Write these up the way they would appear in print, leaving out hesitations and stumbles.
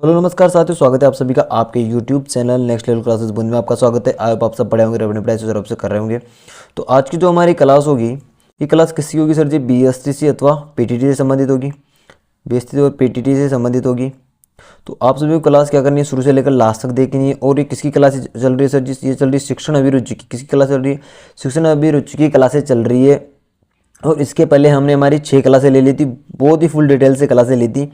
Hello नमस्कार साथियों, स्वागत है आप सभी का आपके YouTube channel next level classes बंद में। आपका स्वागत है। आप सब पढ़े होंगे, रेवेन्यू पढ़ाई से तरफ से कर रहे होंगे। तो आज की जो हमारी क्लास होगी, ये क्लास किसकी होगी सर जी? बीएसटीसी अथवा पीटीटी से संबंधित होगी। बीएसटी और पीटीटी से संबंधित होगी। तो आप सभी को क्लास क्या करनी है, शुरू से लेकर लास्ट तक देखनी है। और ये किसकी क्लास चल रही है सर जी? ये चल रही है शिक्षण अभिरुचि की। किसकी क्लास चल रही है? शिक्षण अभिरुचि की क्लासें चल रही है। और इसके पहले हमने हमारी 6 क्लासें ले ली थी, बहुत ही फुल डिटेल से क्लासें ली थी।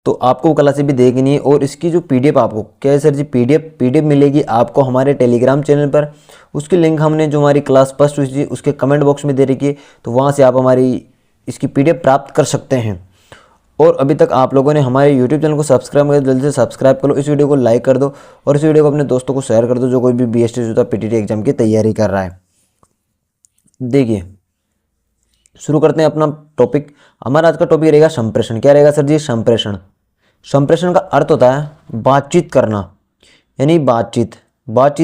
तो आपको वो क्लासें भी देखनी है। और इसकी जो पीडीएफ आपको क्या है सर जी? पीडीएफ मिलेगी आपको हमारे टेलीग्राम चैनल पर। उसकी लिंक हमने जो हमारी क्लास फर्स्ट हुई थी उसके कमेंट बॉक्स में दे रखी है, तो वहाँ से आप हमारी इसकी पीडीएफ प्राप्त कर सकते हैं। और अभी तक आप लोगों ने हमारे यूट्यूब चैनल को सब्सक्राइब कर, जल्दी से सब्सक्राइब करो, इस वीडियो को लाइक कर दो और इस वीडियो को अपने दोस्तों को शेयर कर दो जो कोई भी बीएसटी पीटीटी एग्जाम की तैयारी कर रहा है। देखिए, शुरू करते हैं अपना टॉपिक। हमारा आज का टॉपिक रहेगा संप्रेषण। क्या रहेगा सर जी? संप्रेषण। संप्रेषण का अर्थ होता है बातचीत करना, यानी बातचीत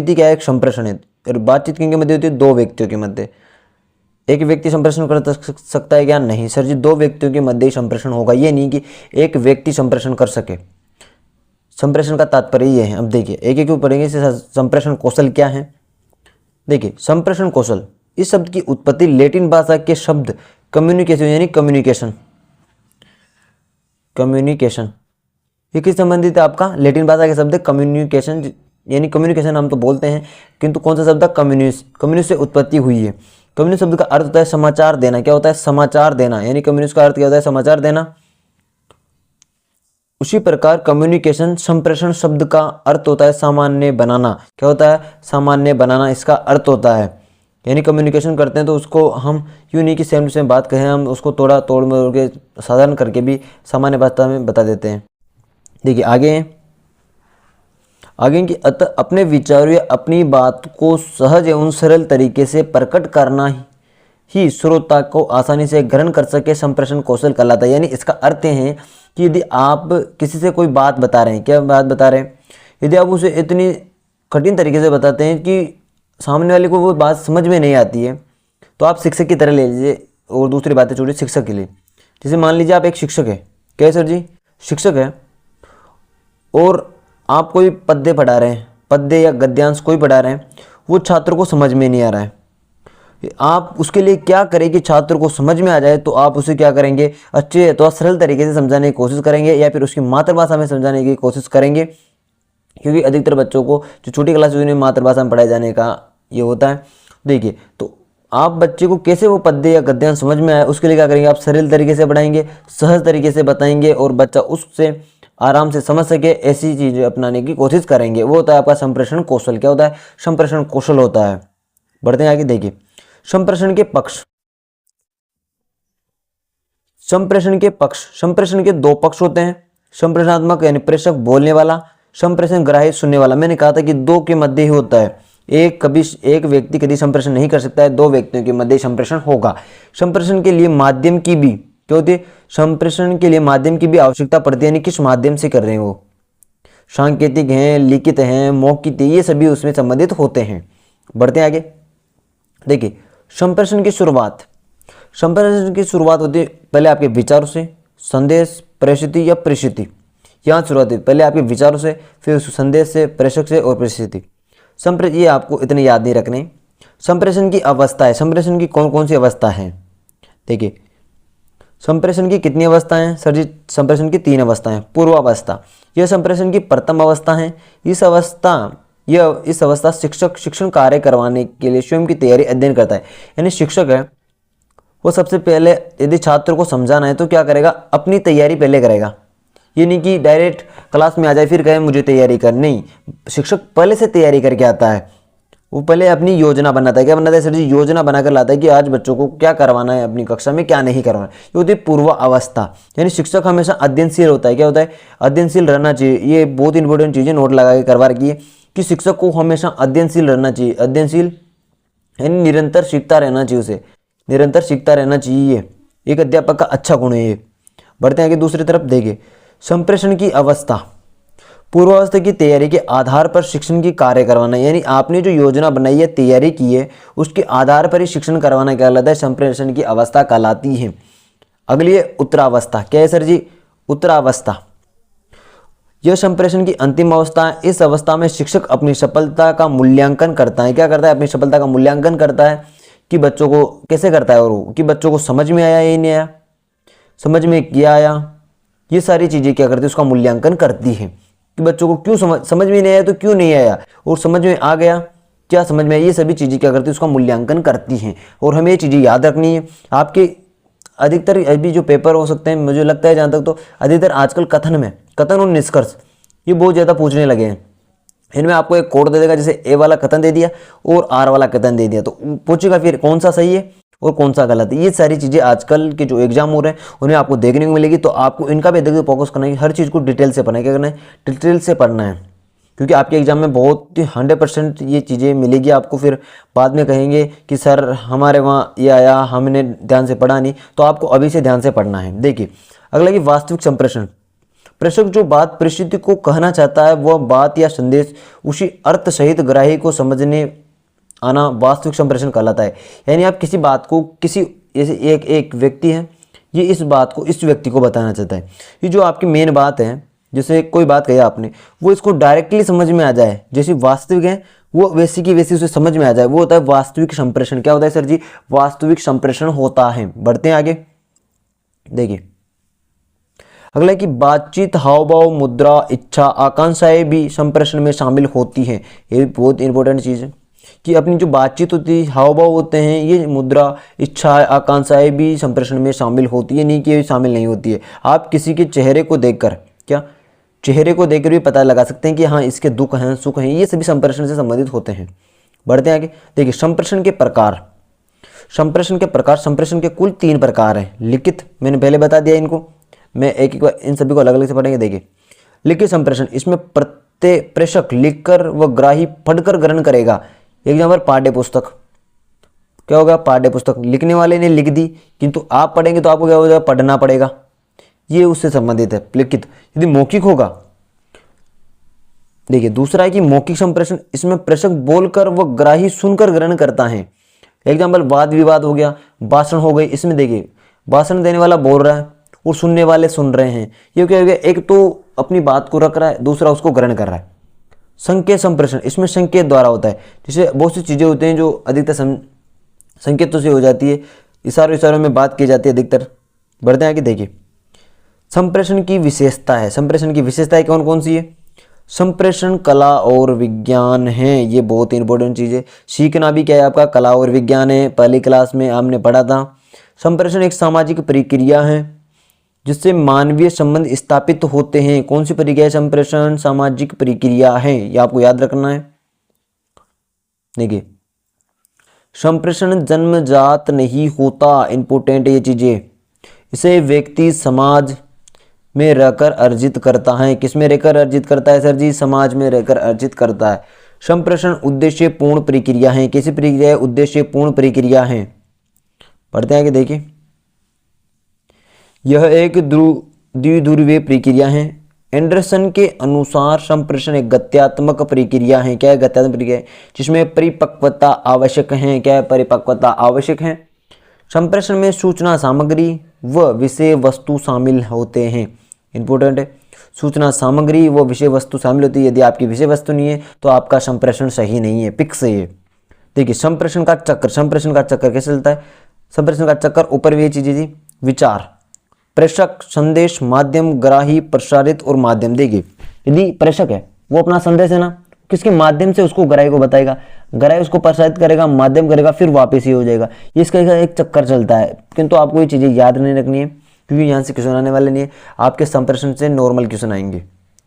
ही क्या है? एक संप्रेषण है। और बातचीत किनके मध्य होती है? दो व्यक्तियों के मध्य। एक व्यक्ति संप्रेषण कर सकता है क्या? नहीं सर जी, दो व्यक्तियों के मध्य ही संप्रेषण होगा। ये नहीं कि एक व्यक्ति संप्रेषण कर सके। संप्रेषण का तात्पर्य ये है। अब देखिए, एक एक पढ़ेंगे। संप्रेषण कौशल क्या है? देखिए, संप्रेषण कौशल इस शब्द की उत्पत्ति लैटिन भाषा के शब्द कम्युनिकेशन यानी कम्युनिकेशन ये किस संबंधित है? आपका लैटिन भाषा के शब्द कम्युनिकेशन यानी कम्युनिकेशन हम तो बोलते हैं, किंतु कौन सा शब्द? कम्युनिस्ट से उत्पत्ति हुई है। कम्युनिस्ट शब्द का अर्थ होता है समाचार देना। क्या होता है? समाचार देना। यानी कम्युनिस्ट का अर्थ क्या होता है? समाचार देना। उसी प्रकार कम्युनिकेशन संप्रेषण शब्द का अर्थ होता है सामान्य बनाना। क्या होता है? सामान्य बनाना इसका अर्थ होता है। यानी कम्युनिकेशन करते हैं तो उसको हम यूँ नहीं कि सेम टू सेम बात कहें, हम उसको थोड़ा तोड़ मोड़ के साधारण करके भी सामान्य भाषा में बता देते हैं। देखिए आगे कि अतः अपने विचारों या अपनी बात को सहज एवं सरल तरीके से प्रकट करना ही श्रोता को आसानी से ग्रहण कर सके संप्रेषण कौशल कहलाता है। यानी इसका अर्थ है कि यदि आप किसी से कोई बात बता रहे हैं, क्या बात बता रहे हैं, यदि आप उसे इतनी कठिन तरीके से बताते हैं कि सामने वाले को वो बात समझ में नहीं आती है, तो आप शिक्षक की तरह ले लीजिए। और दूसरी बातें छोड़िए, शिक्षक के लिए। जैसे मान लीजिए आप एक शिक्षक है। क्या है सर जी? शिक्षक है और आप कोई पद्य पढ़ा रहे हैं, पद्य या गद्यांश कोई पढ़ा रहे हैं, वो छात्र को समझ में नहीं आ रहा है। आप उसके लिए क्या करें कि छात्र को समझ में आ जाए? तो आप उसे क्या करेंगे? अच्छे तो सरल तरीके से समझाने की कोशिश करेंगे या फिर उसकी मातृभाषा में समझाने की कोशिश करेंगे, क्योंकि अधिकतर बच्चों को जो छोटी क्लास में मातृभाषा में पढ़ाए जाने का ये होता है। देखिए, तो आप बच्चे को कैसे वो पद्य या गद्यांश समझ में आए, उसके लिए क्या करेंगे? आप सरल तरीके से पढ़ाएंगे, सहज तरीके से बताएंगे और बच्चा उससे आराम से समझ सके, ऐसी चीजें अपनाने की कोशिश करेंगे। वो होता है आपका संप्रेषण कौशल। क्या होता है? संप्रेषण कौशल होता है। बढ़ते हैं आगे। देखिए, संप्रेषण के पक्ष। संप्रेषण के दो पक्ष होते हैं। संप्रेषणात्मक यानी प्रेषक बोलने वाला, संप्रेषण ग्राही सुनने वाला। मैंने कहा था कि दो के मध्य ही होता है। एक व्यक्ति कभी संप्रेषण नहीं कर सकता है, दो व्यक्तियों के मध्य संप्रेषण होगा। संप्रेषण के लिए माध्यम की भी क्या होती है? संप्रेषण के लिए माध्यम की भी आवश्यकता पड़ती है। यानी किस माध्यम से कर रहे हैं वो? सांकेतिक हैं, लिखित हैं, मौखिक, ये सभी उसमें संबंधित होते हैं। बढ़ते हैं आगे। देखिए, संप्रेषण की शुरुआत होती है पहले आपके विचारों से, संदेश, परिस्थिति या परिस्थिति। यहाँ शुरुआत है पहले आपके विचारों से, फिर संदेश से, प्रेषक से और परिस्थिति। ये आपको इतने याद नहीं रखने। संप्रेषण की अवस्था है। संप्रेषण की कौन कौन सी अवस्था है? देखिए, संप्रेषण की कितनी अवस्थाएं हैं सर जी? संप्रेषण की 3 अवस्थाएं। पूर्वावस्था, यह संप्रेषण की प्रथम अवस्था है। इस अवस्था शिक्षक शिक्षण कार्य करवाने के लिए स्वयं की तैयारी अध्ययन करता है। यानी शिक्षक है वो सबसे पहले यदि छात्र को समझाना है तो क्या करेगा? अपनी तैयारी पहले करेगा। ये नहीं कि डायरेक्ट क्लास में आ जाए फिर कहे मुझे तैयारी कर। नहीं, शिक्षक पहले से तैयारी करके आता है। वो पहले अपनी योजना बनाता है। क्या बनाता है सर जी? योजना बनाकर लाता है कि आज बच्चों को क्या करवाना है, अपनी कक्षा में क्या नहीं करवाना है। ये होती है पूर्व अवस्था। यानी शिक्षक हमेशा अध्ययनशील होता है। क्या होता है? अध्ययनशील रहना चाहिए। ये बहुत इंपॉर्टेंट चीज़ें नोट लगा के करवा रखी है कि शिक्षक को हमेशा अध्ययनशील रहना चाहिए। अध्ययनशील यानी निरंतर सीखता रहना चाहिए, उसे निरंतर सीखता रहना चाहिए। एक अध्यापक का अच्छा गुण है ये। बढ़ते हैं आगे दूसरी तरफ। देखिए, संप्रेषण की अवस्था, पूर्वावस्था की तैयारी के आधार पर शिक्षण की कार्य करवाना। यानी आपने जो योजना बनाई है, तैयारी की है, उसके आधार पर ही शिक्षण करवाना कहलाता है, संप्रेषण की अवस्था कहलाती है। अगली है उत्तरावस्था। क्या है सर जी? उत्तरावस्था। यह संप्रेषण की अंतिम अवस्था है। इस अवस्था में शिक्षक अपनी सफलता का मूल्यांकन करता है। क्या करता है? अपनी सफलता का मूल्यांकन करता है कि बच्चों को कैसे करता है, और वो कि बच्चों को समझ में आया या नहीं आया, समझ में क्या आया, ये सारी चीज़ें क्या करती है, उसका मूल्यांकन करती है कि बच्चों को क्यों समझ में नहीं आया तो क्यों नहीं आया, और समझ में आ गया क्या समझ में आया, ये सभी चीज़ें क्या करती है, उसका मूल्यांकन करती हैं। और हमें ये चीज़ें याद रखनी है। आपके अधिकतर अभी जो पेपर हो सकते हैं, मुझे लगता है जहाँ तक तो अधिकतर आजकल कथन और निष्कर्ष ये बहुत ज़्यादा पूछने लगे हैं। इनमें आपको एक कोड दे देगा, जैसे ए वाला कथन दे दिया और आर वाला कथन दे दिया, तो पूछेगा फिर कौन सा सही है और कौन सा गलत है। ये सारी चीज़ें आजकल के जो एग्जाम हो रहे हैं उन्हें आपको देखने को मिलेगी। तो आपको इनका भी देखिए फोकस करना है, हर चीज़ को डिटेल से पढ़ना है। क्या करना है? डिटेल से पढ़ना है, क्योंकि आपके एग्जाम में बहुत 100% ये चीज़ें मिलेगी आपको। फिर बाद में कहेंगे कि सर हमारे वहाँ ये आया, हमने ध्यान से पढ़ा नहीं, तो आपको अभी से ध्यान से पढ़ना है। देखिए अगला कि वास्तविक संप्रेषण। प्रेषक जो बात परिस्थिति को कहना चाहता है, वह बात या संदेश उसी अर्थ सहित ग्राही को समझने आना वास्तविक संप्रेषण कहलाता है। यानी आप किसी बात को किसी, जैसे एक व्यक्ति है, ये इस बात को इस व्यक्ति को बताना चाहता है। ये जो आपकी मेन बात है, जैसे कोई बात कही आपने, वो इसको डायरेक्टली समझ में आ जाए, जैसी वास्तविक है वो वैसी की वैसी उसे समझ में आ जाए, वो होता है वास्तविक संप्रेषण। क्या होता है सर जी? वास्तविक संप्रेषण होता है। बढ़ते हैं आगे। देखिए अगला कि बातचीत, हाव भाव, मुद्रा, इच्छा, आकांक्षाएं भी संप्रेषण में शामिल होती हैं। ये बहुत इंपॉर्टेंट चीज़ है कि अपनी जो बातचीत होती है, हाव भाव होते हैं, ये मुद्रा, इच्छा, आकांक्षाएं भी संप्रेषण में शामिल होती है। नहीं कि ये शामिल नहीं होती है। आप किसी के चेहरे को देखकर, क्या चेहरे को देखकर भी पता लगा सकते हैं कि हाँ इसके दुख हैं, सुख हैं, ये सभी संप्रेषण से संबंधित होते हैं। बढ़ते हैं आगे। देखिए संप्रेषण के प्रकार। संप्रेषण के कुल 3 प्रकार हैं। लिखित, मैंने पहले बता दिया इनको, मैं एक बार इन सभी को अलग अलग से पढ़ेंगे। देखिए लिखित संप्रेषण, इसमें प्रत्येक प्रेषक लिखकर व ग्राही पढ़कर ग्रहण करेगा। एग्जाम्पल पाठ्य पुस्तक, क्या होगा? पाठ्य पुस्तक लिखने वाले ने लिख दी, किंतु आप पढ़ेंगे तो आपको क्या हो जाएगा? पढ़ना पड़ेगा। ये उससे संबंधित है लिखित। यदि मौखिक होगा, देखिए दूसरा है कि मौखिक संप्रेषण, इसमें प्रेषक बोलकर व ग्राही सुनकर ग्रहण करता है। एग्जाम्पल वाद विवाद हो गया, भाषण हो गई। इसमें देखिए भाषण देने वाला बोल रहा है और सुनने वाले सुन रहे हैं। ये क्या हो गया? एक तो अपनी बात को रख रहा है, दूसरा उसको ग्रहण कर रहा है। संकेत संप्रेषण, इसमें संकेत द्वारा होता है। जैसे बहुत सी चीज़ें होती हैं जो अधिकतर संकेतों से हो जाती है, इशारों में बात की जाती है अधिकतर। बढ़ते हैं आगे। देखिए संप्रेषण की विशेषता है। संप्रेषण की विशेषताएं कौन कौन सी है? संप्रेषण कला और विज्ञान है। ये बहुत इंपॉर्टेंट चीज़ है। सीखना भी क्या है आपका? कला और विज्ञान है। पहली क्लास में हमने पढ़ा था। संप्रेषण एक सामाजिक प्रक्रिया है जिससे मानवीय संबंध स्थापित होते हैं। कौन सी प्रक्रिया है? संप्रेषण सामाजिक प्रक्रिया है, ये आपको याद रखना है। देखिए संप्रेषण जन्मजात नहीं होता, इंपॉर्टेंट है ये चीजें। इसे व्यक्ति समाज में रहकर अर्जित करता है। किस में रहकर अर्जित करता है सर जी? समाज में रहकर अर्जित करता है। संप्रेषण उद्देश्यपूर्ण प्रक्रिया है। कैसी प्रक्रिया है? उद्देश्यपूर्ण प्रक्रिया है। पढ़ते हैं आगे। देखिए यह एक द्विध्रुवीय प्रक्रिया है। एंडरसन के अनुसार संप्रेषण एक गत्यात्मक प्रक्रिया है। क्या है? गत्यात्मक प्रक्रिया है जिसमें परिपक्वता आवश्यक है। क्या है? परिपक्वता आवश्यक है। संप्रेषण में सूचना सामग्री व विषय वस्तु शामिल होते हैं। इंपॉर्टेंट है, सूचना सामग्री व विषय वस्तु शामिल होती है। यदि आपकी विषय वस्तु नहीं है तो आपका संप्रेषण सही नहीं है, फिक्स है ये। देखिए संप्रेषण का चक्कर कैसे चलता है? संप्रेषण का चक्कर ऊपर भी ये चीजें थी। विचार, प्रेषक, संदेश, माध्यम, ग्राही, प्रसारित और माध्यम। देखिए यदि प्रेषक है वो अपना संदेश है ना, किसके माध्यम से उसको ग्राही को बताएगा, ग्राही उसको प्रसारित करेगा, माध्यम करेगा, फिर वापस ही हो जाएगा। ये इसका एक चक्कर चलता है। किंतु आपको ये चीज़ें याद नहीं रखनी है क्योंकि यहाँ से क्वेश्चन आने वाले नहीं है। आपके संप्रेषण से नॉर्मल क्वेश्चन आएंगे।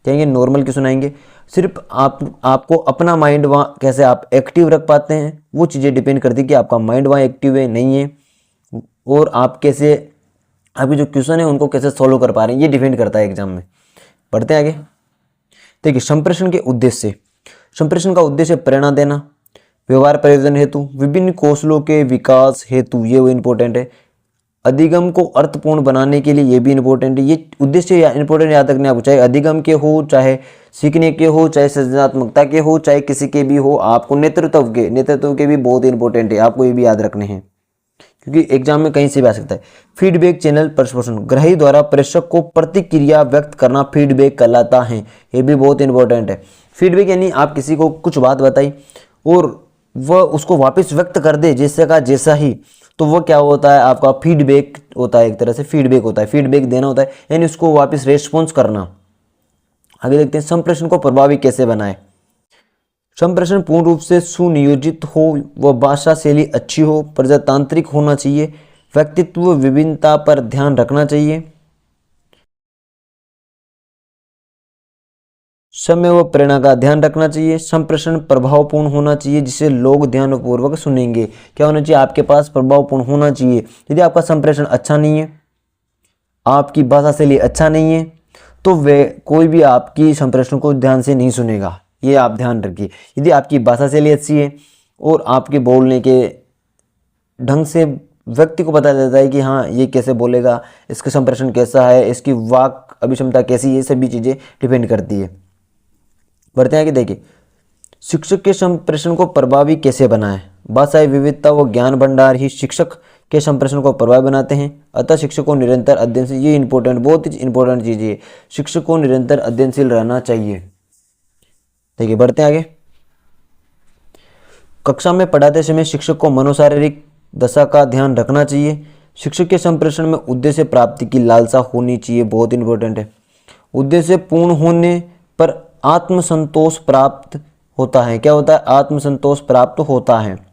कहेंगे नॉर्मल क्वेश्चन आएंगे। सिर्फ आपको अपना माइंड वहाँ कैसे आप एक्टिव रख पाते हैं वो चीज़ें डिपेंड करती है कि आपका माइंड वहाँ एक्टिव है नहीं है, और आप कैसे आपके जो क्वेश्चन है उनको कैसे सॉल्व कर पा रहे हैं, ये डिपेंड करता है एग्जाम में। पढ़ते हैं आगे। देखिए संप्रेषण के उद्देश्य। संप्रेषण का उद्देश्य प्रेरणा देना, व्यवहार परिवर्तन हेतु, विभिन्न कौशलों के विकास हेतु, ये वो इंपॉर्टेंट है। अधिगम को अर्थपूर्ण बनाने के लिए, ये भी इंपॉर्टेंट है। ये उद्देश्य इंपॉर्टेंट याद रखने आपको, चाहे अधिगम के हो, चाहे सीखने के हो, चाहे सृजनात्मकता के हो, चाहे किसी के भी हो। आपको नेतृत्व के भी बहुत इंपॉर्टेंट है, आपको ये भी याद रखने हैं क्योंकि एग्जाम में कहीं से भी आ सकता है। फीडबैक चैनल प्रश्न, ग्राही द्वारा प्रेषक को प्रतिक्रिया व्यक्त करना फीडबैक कहलाता है। ये भी बहुत इंपॉर्टेंट है। फीडबैक यानी आप किसी को कुछ बात बताई और वह उसको वापस व्यक्त कर दे जैसे का जैसा ही, तो वो क्या होता है, आपका फीडबैक होता है। एक तरह से फीडबैक होता है, फीडबैक देना होता है, यानी उसको वापस रेस्पॉन्स करना। आगे देखते हैं, संप्रेषण को प्रभावी कैसे बनाए। संप्रेषण पूर्ण रूप से सुनियोजित हो, वह भाषा शैली अच्छी हो, प्रजातांत्रिक होना चाहिए, व्यक्तित्व विभिन्नता पर ध्यान रखना चाहिए, समय व प्रेरणा का ध्यान रखना चाहिए, संप्रेषण प्रभावपूर्ण होना चाहिए जिसे लोग ध्यानपूर्वक सुनेंगे। क्या होना चाहिए, आपके पास प्रभावपूर्ण होना चाहिए। यदि आपका संप्रेषण अच्छा नहीं है, आपकी भाषा शैली अच्छा नहीं है, तो वे कोई भी आपकी संप्रेषण को ध्यान से नहीं सुनेगा। ये आप ध्यान रखिए। यदि आपकी भाषा शैली अच्छी है और आपके बोलने के ढंग से व्यक्ति को पता चलता है कि हाँ ये कैसे बोलेगा, इसका संप्रेषण कैसा है, इसकी वाक अभिक्षमता कैसी है, ये सभी चीज़ें डिपेंड करती है। बढ़ते हैं कि देखिए, शिक्षक के संप्रेषण को प्रभावी कैसे बनाएं। भाषाई विविधता व ज्ञान भंडार ही शिक्षक के संप्रेषण को प्रभावी बनाते हैं। अतः शिक्षक को निरंतर अध्ययनशील, ये इंपॉर्टेंट, बहुत ही इंपॉर्टेंट चीज़ है, शिक्षक को निरंतर अध्ययनशील रहना चाहिए। देखिए बढ़ते हैं आगे। कक्षा में पढ़ाते समय शिक्षक को मनोशारीरिक दशा का ध्यान रखना चाहिए। शिक्षक के संप्रेषण में उद्देश्य प्राप्ति की लालसा होनी चाहिए, बहुत इंपॉर्टेंट है। उद्देश्य पूर्ण होने पर आत्मसंतोष प्राप्त होता है। क्या होता है, आत्मसंतोष प्राप्त होता है।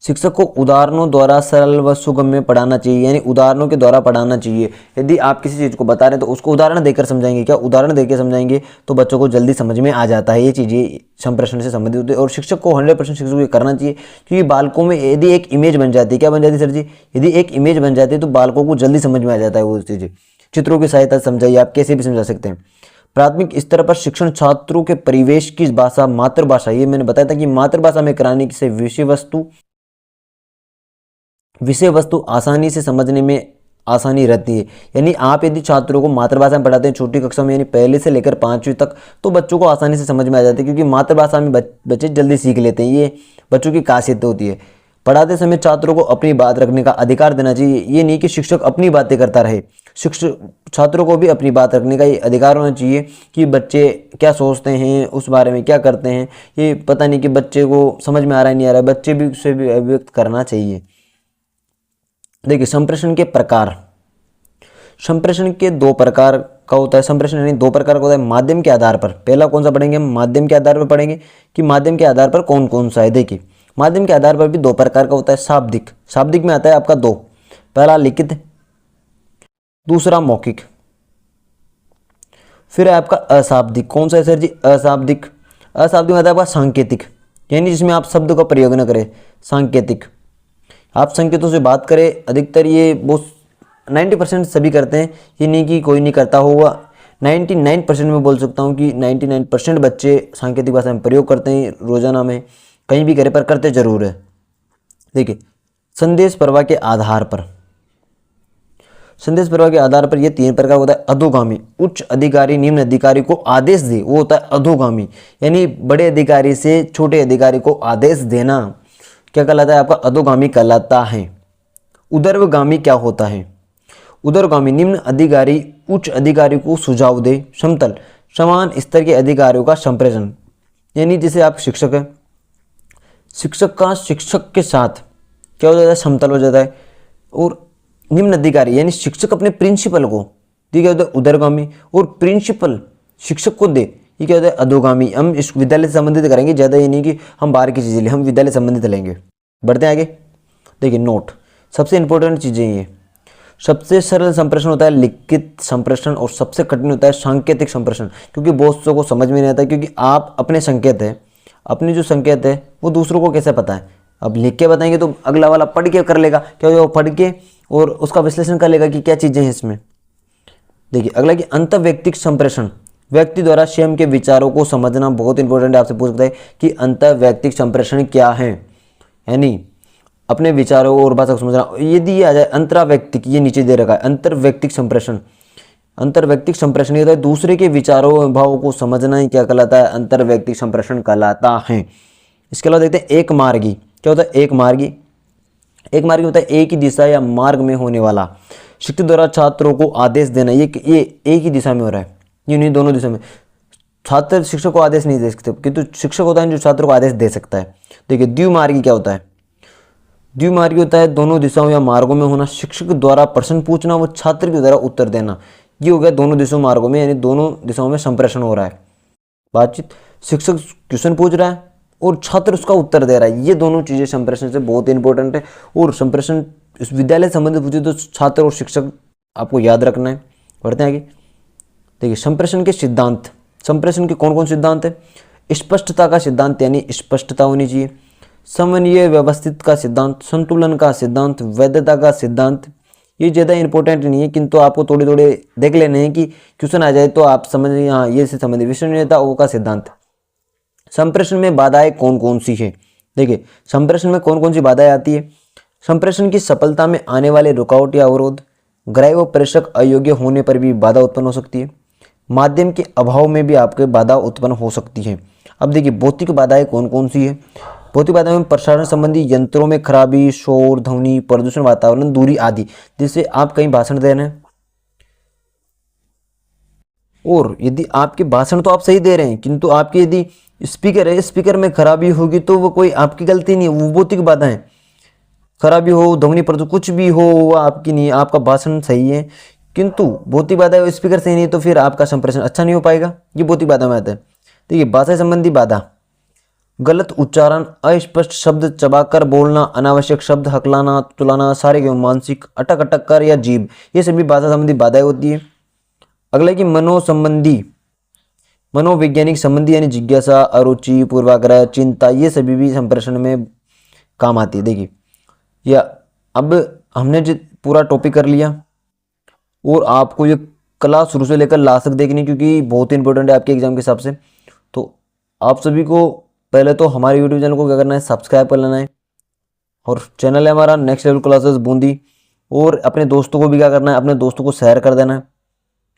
शिक्षक को उदाहरणों द्वारा सरल व सुगम्य पढ़ाना चाहिए, यानी उदाहरणों के द्वारा पढ़ाना चाहिए। यदि आप किसी चीज़ को बता रहे हैं तो उसको उदाहरण देकर समझाएंगे। क्या उदाहरण देकर समझाएंगे तो बच्चों को जल्दी समझ में आ जाता है। ये चीज़ें संप्रेषण से संबंधित होती है और शिक्षक को 100% शिक्षक को करना चाहिए, क्योंकि बालकों में यदि एक इमेज बन जाती है, क्या बन जाती है सर जी, यदि एक इमेज बन जाती है तो बालकों को जल्दी समझ में आ जाता है वो चीज़ें। चित्रों की सहायता से समझाइए, आप कैसे भी समझा सकते हैं। प्राथमिक स्तर पर शिक्षण छात्रों के परिवेश की भाषा, मातृभाषा, ये मैंने बताया था कि मातृभाषा में कराने से विषय वस्तु आसानी से समझने में आसानी रहती है। यानी आप यदि छात्रों को मातृभाषा में पढ़ाते हैं छोटी कक्षा में, यानी पहले से लेकर 5वीं तक, तो बच्चों को आसानी से समझ में आ जाती है, क्योंकि मातृभाषा में बच्चे जल्दी सीख लेते हैं। ये बच्चों की खासियत होती है। पढ़ाते समय छात्रों को अपनी बात रखने का अधिकार देना चाहिए। ये नहीं कि शिक्षक अपनी बातें करता रहे, शिक्षक छात्रों को भी अपनी बात रखने का ये अधिकार होना चाहिए कि बच्चे क्या सोचते हैं, उस बारे में क्या करते हैं। ये पता नहीं कि बच्चे को समझ में आ रहा है नहीं आ रहा है, बच्चे भी उससे भी अभिव्यक्त करना चाहिए। देखिए संप्रेषण के प्रकार, संप्रेषण के 2 प्रकार का होता है। संप्रेषण यानी 2 प्रकार का होता है माध्यम के आधार पर। पहला कौन सा पढ़ेंगे, हम माध्यम के आधार पर पढ़ेंगे कि माध्यम के आधार पर कौन कौन सा है। देखिए माध्यम के आधार पर भी 2 प्रकार का होता है। शाब्दिक, शाब्दिक में आता है आपका 2, पहला लिखित, दूसरा मौखिक। फिर है आपका अशाब्दिक। कौन सा है सर जी, अशाब्दिक। अशाब्दिक में आता है आपका सांकेतिक, यानी जिसमें आप शब्द का प्रयोग न करें, सांकेतिक। आप संकेतों से बात करें, अधिकतर ये बहुत 90% सभी करते हैं, ये नहीं कि कोई नहीं करता होगा। 99% में बोल सकता हूँ कि 99% बच्चे सांकेतिक भाषा में प्रयोग करते हैं रोजाना में, कहीं भी करे पर करते जरूर है। देखिए संदेश प्रवाह के आधार पर, संदेश प्रवाह के आधार पर ये 3 प्रकार होता है। अधोगामी, उच्च अधिकारी निम्न अधिकारी को आदेश दे, वो होता है अधोगामी, यानी बड़े अधिकारी से छोटे अधिकारी को आदेश देना क्या कहलाता है, आपका अधोगामी कहलाता है। उर्ध्वगामी क्या होता है, उर्ध्वगामी निम्न अधिकारी उच्च अधिकारी को सुझाव दे। समतल, समान स्तर के अधिकारियों का संप्रेषण, यानी जैसे आप शिक्षक है, शिक्षक का शिक्षक के साथ क्या हो जाता है, समतल हो जाता है। और निम्न अधिकारी यानी शिक्षक अपने प्रिंसिपल को, ठीक है, उर्ध्वगामी, और प्रिंसिपल शिक्षक को दे, ये क्या होता है, अधोगामी। हम इस विद्यालय से संबंधित करेंगे, ज़्यादा ये नहीं कि हम बाहर की चीज़ें लें, हम विद्यालय संबंधित लेंगे। बढ़ते हैं आगे। देखिए नोट, सबसे इंपॉर्टेंट चीज़ें ये, सबसे सरल संप्रेषण होता है लिखित संप्रेषण और सबसे कठिन होता है सांकेतिक संप्रेषण, क्योंकि बहुत सौ को समझ में नहीं आता, क्योंकि आप अपने संकेत है, अपनी जो संकेत है वो दूसरों को कैसे पता है। अब लिख के बताएंगे तो अगला वाला पढ़ के कर लेगा, क्या वो पढ़ के और उसका विश्लेषण कर लेगा कि क्या चीज़ें हैं इसमें। देखिए अगला कि अंतर्वैयक्तिक संप्रेषण, व्यक्ति द्वारा स्वयं के विचारों को समझना बहुत इंपॉर्टेंट है। आपसे पूछ सकता है कि अंतर्वैयक्तिक संप्रेषण क्या है, यानी अपने विचारों और भाषा को समझना। यदि ये आ जाए अंतर्वैयक्तिक, ये नीचे दे रखा है अंतर्वैयक्तिक संप्रेषण, अंतर्वैयक्तिक संप्रेषण ये होता है दूसरे के विचारों और भावों को समझना ही क्या कहलाता है, अंतर्वैयक्तिक संप्रेषण कहलाता है। इसके अलावा देखते हैं एक मार्गी, क्या होता है एक मार्गी, एक मार्ग होता है एक ही दिशा या मार्ग में होने वाला, शिक्षक द्वारा छात्रों को आदेश देना। ये एक ही दिशा में हो रहा है, ये नहीं दोनों दिशा में। छात्र शिक्षक को आदेश नहीं दे सकते, किंतु शिक्षक होता है जो छात्र को आदेश दे सकता है। देखिए द्विमार्गी क्या होता है? द्विमार्गी होता है दोनों दिशाओं या मार्गों में होना, शिक्षक द्वारा प्रश्न पूछना व छात्र के द्वारा उत्तर देना। ये हो गया दोनों दिशाओं मार्गों में, यानी दोनों दिशाओं में संप्रेषण हो रहा है। बातचीत, शिक्षक क्वेश्चन पूछ रहा है और छात्र उसका उत्तर दे रहा है, ये दोनों चीजें संप्रेषण से बहुत इंपॉर्टेंट है। और संप्रेषण इस विद्यालय संबंधित पूछे तो छात्र और शिक्षक आपको याद रखना है। पढ़ते हैं आगे। देखिए संप्रेषण के सिद्धांत, संप्रेषण के कौन कौन सिद्धांत है? स्पष्टता का सिद्धांत, यानी स्पष्टता होनी चाहिए। समन्वय व्यवस्थित का सिद्धांत, संतुलन का सिद्धांत, वैधता का सिद्धांत। ये ज़्यादा इंपॉर्टेंट नहीं है, किंतु आपको थोड़े थोड़े देख लेने हैं कि क्वेश्चन आ जाए तो आप समझ, हाँ ये से संबंधित। विश्वसनीयता वो का सिद्धांत। संप्रेषण में बाधाएं कौन कौन सी है? देखिए संप्रेषण में कौन कौन सी बाधाएं आती है? संप्रेषण की सफलता में आने वाले रुकावट या अवरोध, ग्राह्य व प्रेषक अयोग्य होने पर भी बाधा उत्पन्न हो सकती है, माध्यम के अभाव में भी आपके बाधा उत्पन्न हो सकती है। अब देखिए भौतिक बाधाएं कौन कौन सी है? भौतिक बाधाएं में प्रसारण संबंधी यंत्रों में खराबी, शोर, ध्वनि, प्रदूषण, वातावरण, दूरी आदि। जैसे आप कहीं भाषण दे रहे हैं और यदि आपके भाषण तो आप सही दे रहे हैं, किंतु आपकी यदि स्पीकर है, स्पीकर में खराबी होगी तो वो कोई आपकी गलती नहीं है, वो भौतिक बाधा है। खराबी हो, ध्वनि प्रदूषण कुछ भी हो, वो आपकी नहीं है, आपका भाषण सही है, किंतु भौतिक बाधा स्पीकर सही नहीं तो फिर आपका संप्रेषण अच्छा नहीं हो पाएगा। ये भौतिक बाधा में आता है। देखिए भाषा संबंधी बाधा, गलत उच्चारण, अस्पष्ट शब्द, चबाकर बोलना, अनावश्यक शब्द, हकलाना, तुलाना, शारीरिक एवं मानसिक, अटक अटक कर या जीभ, ये सभी भाषा संबंधी बाधाएं होती है। अगला कि मनोसंबंधी, मनोवैज्ञानिक संबंधी, यानी जिज्ञासा, अरुचि, पूर्वाग्रह, चिंता, ये सभी भी संप्रेषण में काम आती है। देखिए या अब हमने जो पूरा टॉपिक कर लिया और आपको ये क्लास शुरू से लेकर लास्ट तक देखनी, क्योंकि बहुत इंपॉर्टेंट है आपके एग्जाम के हिसाब से। तो आप सभी को पहले तो हमारे यूट्यूब चैनल को क्या करना है, सब्सक्राइब कर लेना है। और चैनल है हमारा नेक्स्ट लेवल क्लासेस बूंदी। और अपने दोस्तों को भी क्या करना है, अपने दोस्तों को शेयर कर देना है।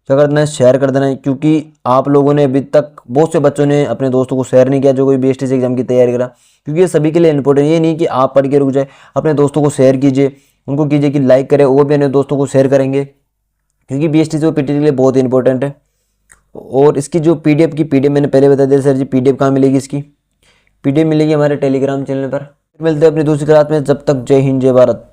क्या करना है, शेयर कर देना है, क्योंकि आप लोगों ने अभी तक बहुत से बच्चों ने अपने दोस्तों को शेयर नहीं किया जो कोई बीएसटीसी एग्जाम की तैयारी करा, क्योंकि ये सभी के लिए इंपॉर्टेंट। ये नहीं कि आप पढ़ के रुक जाए, अपने दोस्तों को शेयर कीजिए, उनको कीजिए कि लाइक करें, वो भी अपने दोस्तों को शेयर करेंगे, क्योंकि बीएसटीसी और पीटीसी के लिए बहुत इंपॉर्टेंट है। और इसकी जो पीडीएफ मैंने पहले बता दिया। सर जी पीडीएफ कहाँ मिलेगी? इसकी पीडीएफ मिलेगी हमारे टेलीग्राम चैनल पर। मिलते हैं अपनी दूसरी क्लास में, जब तक जय हिंद जय भारत।